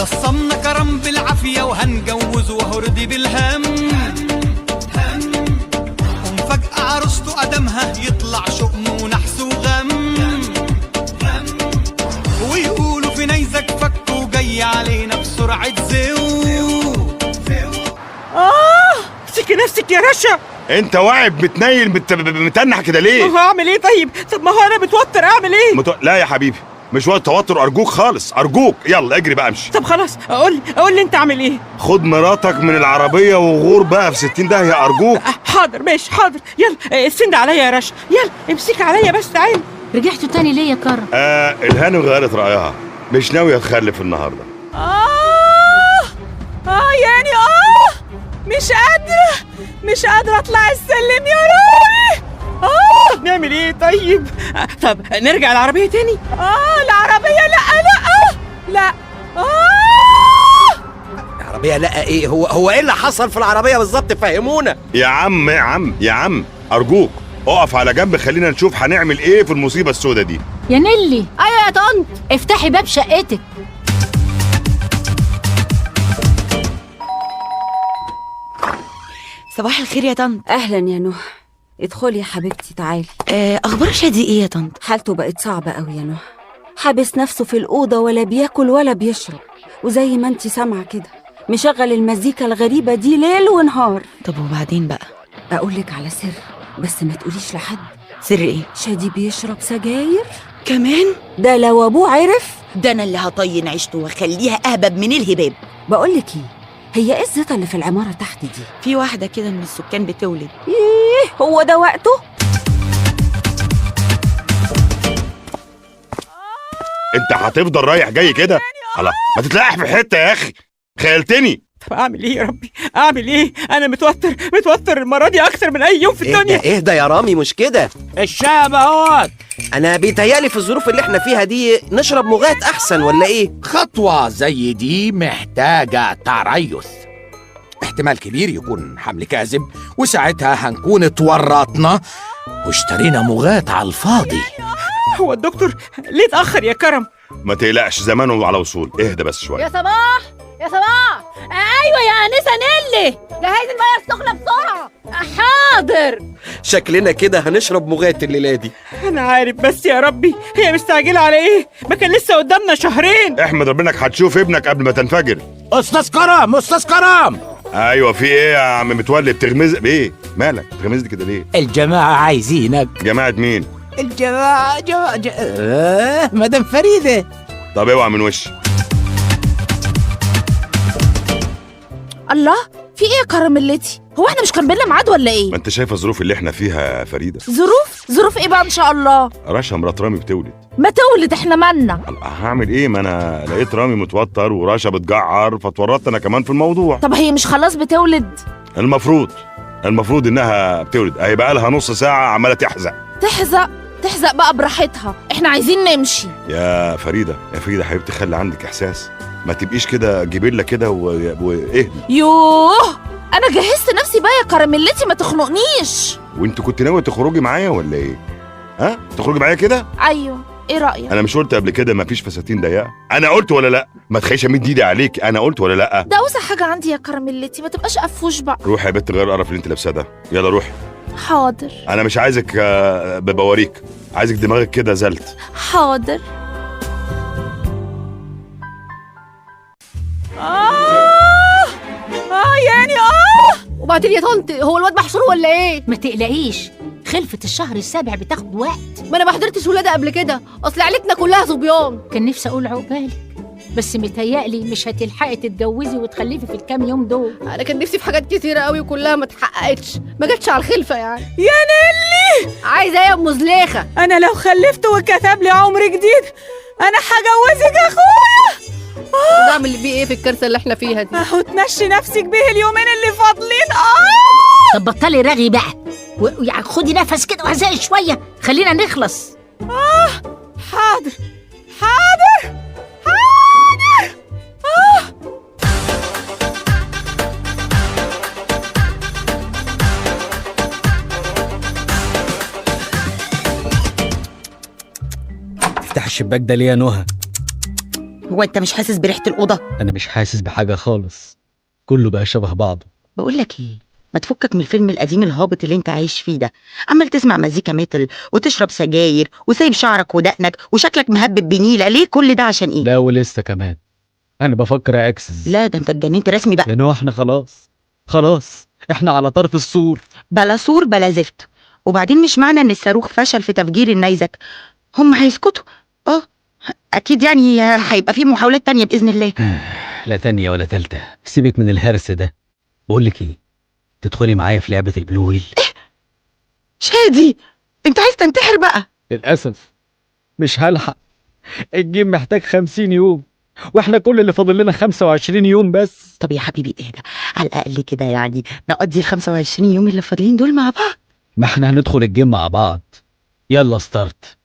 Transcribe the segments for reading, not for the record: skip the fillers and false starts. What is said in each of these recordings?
لصمنا كرم بالعافية وهنجوزه وهو رضي بالهم. ومفاجأة عروسته قدمها يطلع شؤم ونحس وغم. ويقولوا في نيزك فكه جاي علينا بسرعة زو. امسكي نفسك يا رشا. انت واعي متنيل متنح كده ليه؟ هعمل ايه طيب؟ طب ما هو انا متوتر، اعمل ايه؟ لا يا حبيبي مش وقت توتر، ارجوك خالص ارجوك، يلا اجري بقى امشي. طب خلاص قول لي انت اعمل ايه؟ خد مراتك من العربيه وغور بقى في 60 داهيه ارجوك. حاضر ماشي حاضر، يلا استند عليا يا رشا، يلا امسك عليا بس تعالي. رجعتوا تاني ليه يا كرم؟ الهانم غيرت رايها، مش ناويه تخلف النهارده. يعني مش قادره اطلع السلم يا روحي. طب نعمل ايه طيب؟ طب نرجع العربيه تاني؟ العربيه لا العربية لا ايه؟ هو ايه اللي حصل في العربية بالظبط؟ فهمونا. يا عم ارجوك اقف على جنب، خلينا نشوف هنعمل ايه في المصيبه السوداء دي. يا نيلي. ايوه يا طنط، افتحي باب شقتك. صباح الخير يا طنط. اهلا يا نهى، ادخلي يا حبيبتي تعالي. اخبار شادي ايه يا طنط؟ حالته بقت صعبه قوي يا نهى، حابس نفسه في الاوضه ولا بياكل ولا بيشرب، وزي ما انتي سامعه كده مشغل المزيكا الغريبه دي ليل ونهار. طب وبعدين بقى؟ اقولك على سر بس ما تقوليش لحد. سر ايه؟ شادي بيشرب سجاير كمان؟ ده لو ابوه عرف ده انا اللي هطين عيشته واخليها اهبب من الهباب. بقولك هي ايه الزيطه اللي في العماره تحت دي؟ في واحده كده من السكان بتولد. هو ده وقته؟ انت هتفضل رايح جاي كده؟ الله، ما تتلقح في حته يا اخي، خيلتني. طب اعمل ايه يا ربي؟ اعمل ايه؟ انا متوتر المره دي اكتر من اي يوم في الدنيا. اهدى يا رامي، مش كده. الشاب اهوت. انا بيتهيألي في الظروف اللي احنا فيها دي نشرب مغات احسن ولا ايه؟ خطوة زي دي محتاجة تريث، احتمال كبير يكون حمل كاذب، وساعتها هنكون اتورطنا واشترينا مغات على الفاضي. هو الدكتور ليه اتأخر يا كرم؟ ما تقلقش زمانه على وصول، اهدى بس شويه. يا صباح ايوه يا انسه نيلي، جهزي الميه السخنه بسرعه. حاضر. شكلنا كده هنشرب مغات الليله دي. انا عارف، بس يا ربي هي مستعجله على ايه؟ ما كان لسه قدامنا شهرين. احمد ربنا هتشوف ابنك قبل ما تنفجر. استاذ كرم. ايوه في ايه يا عم متولد؟ تغمز بايه؟ مالك تغمز كده ليه؟ الجماعه عايزينك. جماعه مين؟ الجماعه مدام فريده. طب اوعى من وشي. الله، في ايه يا كرملتي؟ هو احنا مش كان بينا ميعاد ولا ايه؟ ما انت شايفه الظروف اللي احنا فيها يا فريده. ظروف ايه بقى ان شاء الله؟ رشا مرات رامي بتولد. ما تولد، احنا مالنا؟ هعمل ايه؟ ما انا لقيت رامي متوتر ورشا بتجعر فاتورطت انا كمان في الموضوع. طب هي مش خلاص بتولد؟ المفروض انها بتولد، اهي بقى لها نص ساعه عماله تحزق بقى براحتها، احنا عايزين نمشي. يا فريده حبيبتي خلي عندك احساس، ما تبقيش كده جبله كده واهدي. يوه، انا جهزت نفسي بقى يا كراميلتي، ما تخنقنيش. وانت كنت ناوي تخرجي معايا ولا ايه؟ تخرجي معايا كده؟ ايوه، ايه رايك؟ انا مش قلت قبل كده مفيش فساتين ضيقه؟ انا قلت ولا لا؟ ما تخليش امد ايدي عليك، انا قلت ولا لا؟ ده اوسع حاجه عندي يا كراميلتي، ما تبقاش قفوش بقى. روحي يا بنت غير القرف اللي انت لابساه ده، يلا روحي. حاضر. انا مش عايزك ببواريك، عايزك دماغك كده زلت. حاضر. يعني وبعدين يا طنط، هو الواد محشور ولا ايه؟ ما تقلقيش، خلفة الشهر السابع بتاخد وقت. ما انا ما حضرتش ولاده قبل كده، اصل عيلتنا كلها صبيان. كان نفسي اقول عقبالك، بس متهيألي مش هتلحقي تتجوزي وتخلفي في الكام يوم دول. انا كان نفسي في حاجات كتيره قوي وكلها ما اتحققتش، ما جاتش على الخلفه يعني. يا نيلي، عايزه ايه يا ام مزليخه؟ انا لو خلفت وكتب لي عمر جديد انا هجوزك اخويا. نعمل بيه ايه في الكارثه اللي احنا فيها دي؟ اهو تمشي نفسك بيه اليومين اللي فاضلين. طب بطلي رغي بقى، ويعني خدي نفس كده وهزقي شويه، خلينا نخلص. حاضر. افتح الشباك ده ليه يا نهى؟ هو انت مش حاسس بريحه الاوضه؟ انا مش حاسس بحاجه خالص، كله بقى شبه بعضه. بقول لك ايه، ما تفكك من الفيلم القديم الهابط اللي انت عايش فيه ده. عمال تسمع مزيكا ميتال وتشرب سجاير وسايب شعرك ودقنك وشكلك مهبب بنيله. ليه كل ده؟ عشان ايه؟ لا ولسه كمان انا بفكر اكسس. لا ده انت اتجننت رسمي بقى. لانه احنا خلاص احنا على طرف السور. بلا سور بلا زفت. وبعدين مش معنى ان الصاروخ فشل في تفجير النيزك هم هيسكتوا. اكيد يعني هيبقى في محاولات تانية باذن الله. لا تانية ولا تالتة، سيبك من الهرس ده. بقول لك ايه، تدخلي معايا في لعبة البلو ويل؟ شادي انت عايز تنتحر بقى؟ للأسف مش هلحق، الجيم محتاج 50 يوم واحنا كل اللي فاضل لنا 25 يوم بس. طب يا حبيبي ايه ده، على الاقل كده يعني نقضي ال 25 يوم اللي فاضلين دول مع بعض. ما احنا هندخل الجيم مع بعض. يلا ستارت.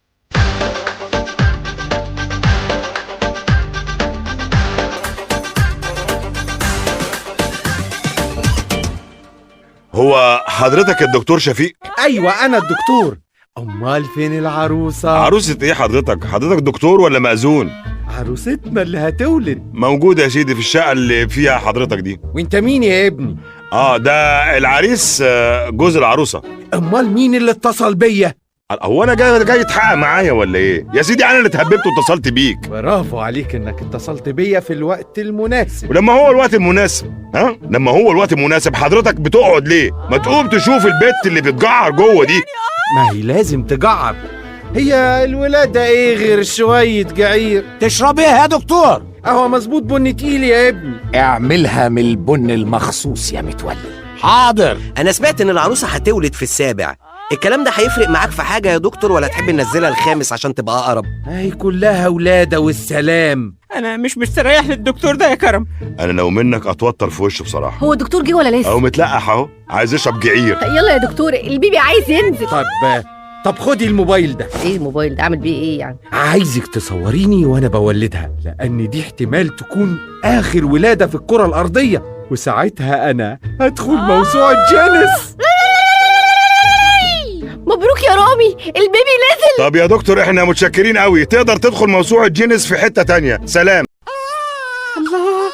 هو حضرتك الدكتور شفيق؟ ايوه انا الدكتور. امال فين العروسه؟ عروسة ايه حضرتك دكتور ولا مأذون؟ عروستنا اللي هتولد موجودة يا سيدي في الشقة اللي فيها حضرتك دي. وانت مين يا ابني؟ ده العريس، جوز العروسة. امال مين اللي اتصل بيا؟ هو انا جاي تحقق معايا ولا ايه؟ يا سيدي انا اللي اتهببت واتصلت بيك. برافو عليك انك اتصلت بيا في الوقت المناسب. ولما هو الوقت المناسب لما هو الوقت المناسب حضرتك بتقعد ليه؟ ما تقوم تشوف البت اللي بتجعر جوه دي. ما هي لازم تجعر، هي الولادة ايه غير شوية جعير؟ تشرب ايه يا دكتور؟ اهو مظبوط بن تقيل يا ابني. اعملها من البن المخصوص يا متولي. حاضر. انا سمعت ان العروسه هتولد في السابع، الكلام ده هيفرق معاك في حاجه يا دكتور ولا تحب ننزلها الخامس عشان تبقى اقرب؟ هي كلها ولادة والسلام. انا مش مستريح للدكتور ده يا كرم. انا لو منك اتوتر في وشه بصراحه. هو الدكتور جه ولا لسه؟ اهو متلقح اهو، عايز يشرب جعير. يلا يا دكتور البيبي عايز ينزل. طب خدي الموبايل ده. ايه الموبايل ده؟ اعمل بيه ايه يعني؟ عايزك تصوريني وانا بولدها، لان دي احتمال تكون اخر ولادة في الكرة الارضية، وساعتها انا هدخل موسوعة جينيس. مبروك يا رامي، البيبي نزل. طب يا دكتور احنا متشكرين قوي، تقدر تدخل موسوعة جينيس في حتة تانية. سلام. الله،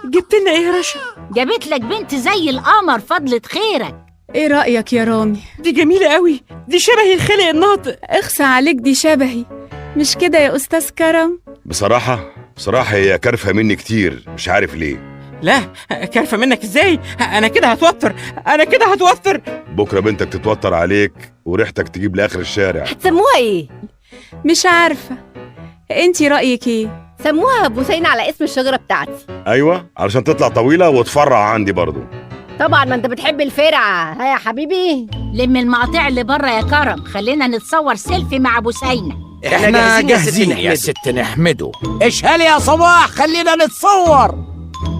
جبت لنا ايه يا رشا؟ جابت لك بنت زي القمر، فضلة خيرك. ايه رأيك يا رامي؟ دي جميلة قوي، دي شبهي الخلق الناطق. اخسى عليك، دي شبهي مش كده يا أستاذ كرم؟ بصراحة هي كارفة مني كتير، مش عارف ليه. لا، كارفة منك ازاي؟ انا كده هتوتر. بكرة بنتك تتوتر عليك وريحتك تجيب لآخر الشارع. هتسموها ايه؟ مش عارفة، انتي رأيك ايه؟ سموها بوسينة على اسم الشجرة بتاعتي. ايوه علشان تطلع طويلة وتفرع عندي برضو. طبعا ما انت بتحب الفرعة. ها يا حبيبي، لم المقاطع اللي بره يا كرم، خلينا نتصور سيلفي مع بوسينة. احنا جاهزين يا ست نحمده. اشهلي يا صباح، خلينا نتصور.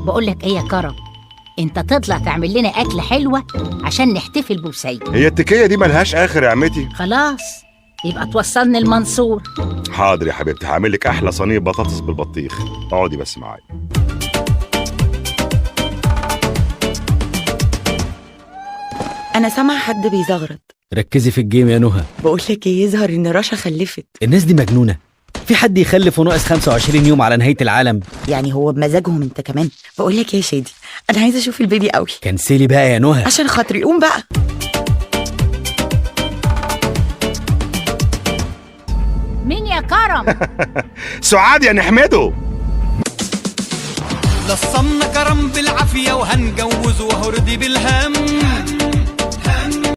بقول لك ايه يا كرم، انت تطلع تعمل لنا اكله حلوه عشان نحتفل بوسينة. هي التكية دي ملهاش اخر يا عمتي. خلاص يبقى توصلني المنصور. حاضر يا حبيبتي، هعمل لك احلى صينيه بطاطس بالبطيخ، اقعدي بس معايا. انا سامعه حد بيزغرط. ركزي في الجيم يا نهى. بقول لك ايه، يظهر ان رشا خلفت. الناس دي مجنونه، في حد يخلف وناقص 25 يوم على نهايه العالم؟ يعني هو بمزاجهم انت كمان. بقول لك ايه يا شادي، انا عايزه اشوف البيبي قوي. كنسلي بقى يا نهى عشان خاطري، قوم بقى. مين يا كرم؟ سعاد يا نحمده. لصمنا كرم بالعافية وهنجوز وهردي بالهم.